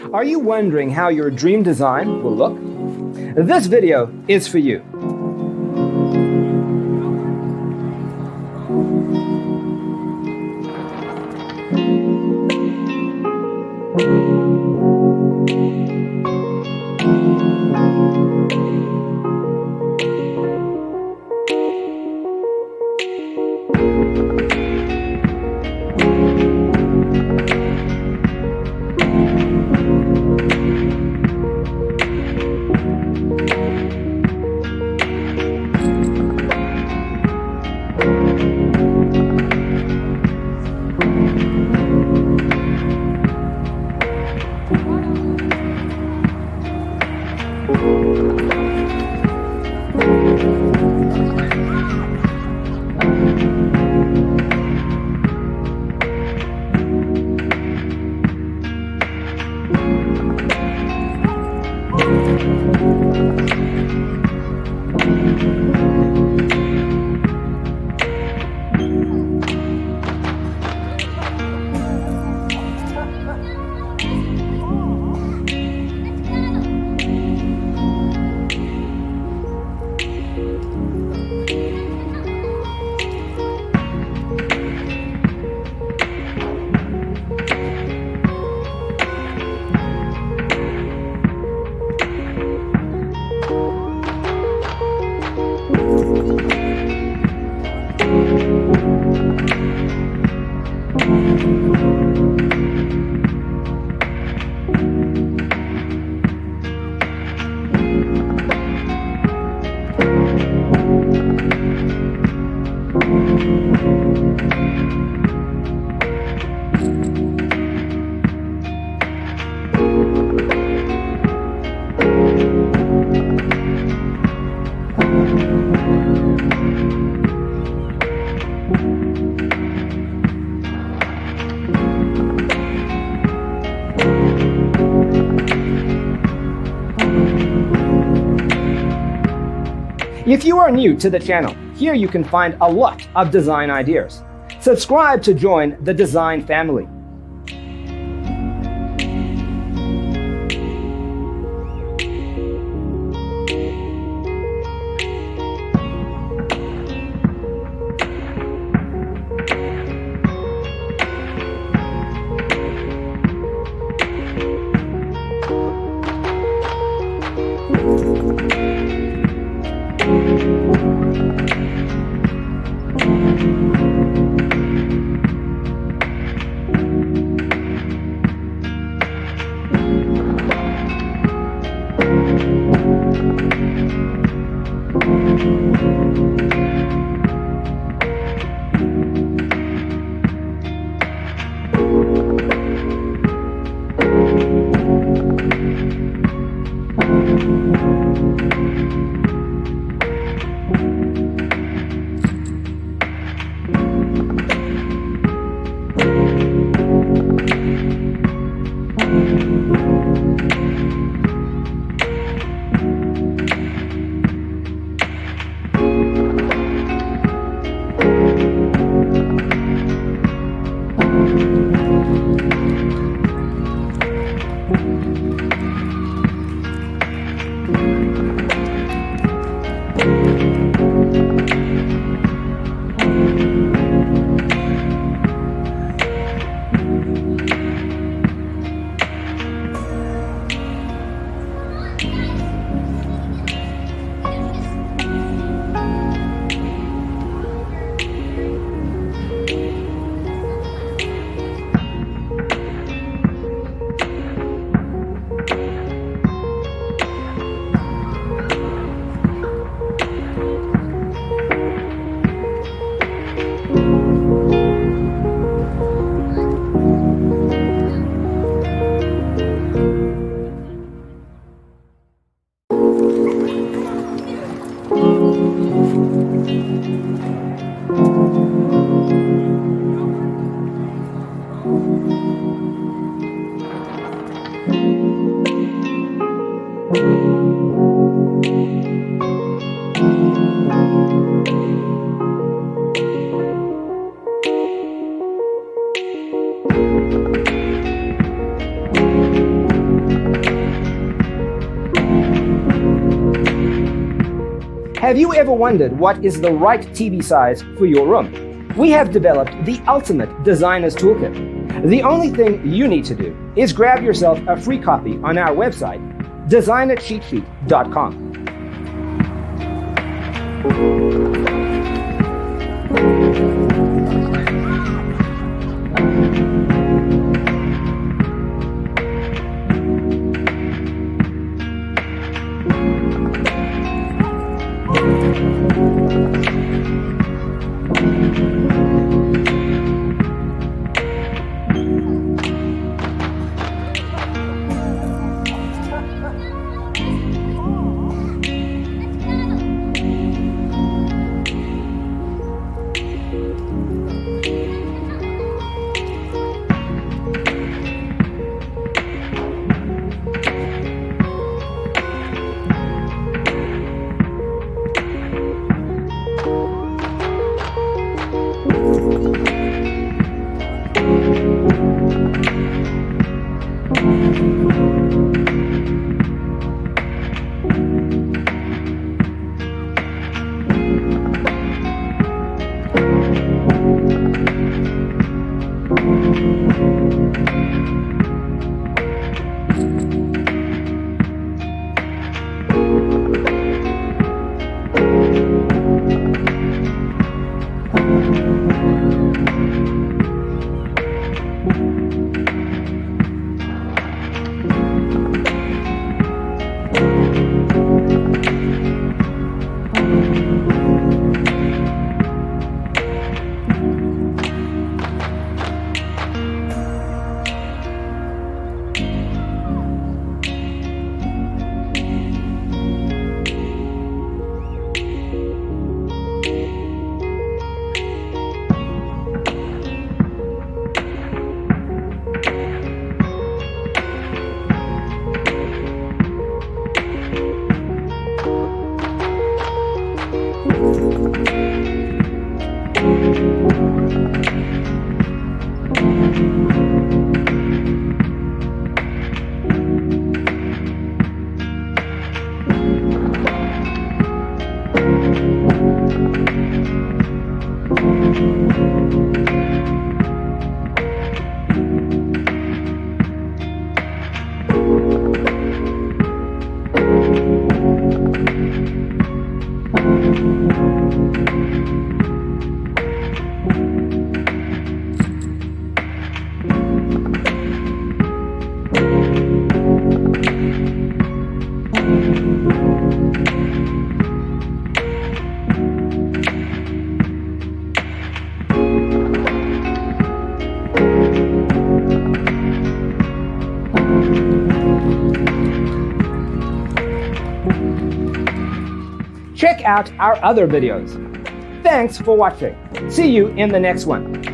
Are you wondering how your dream design will look? This video is for you. If you are new to the channel, here you can find a lot of design ideas. Subscribe to join the design family. Have you ever wondered what is the right TV size for your room? We have developed the ultimate designer's toolkit. The only thing you need to do is grab yourself a free copy on our website, designercheatsheet.com. Check out our other videos. Thanks for watching. See you in the next one.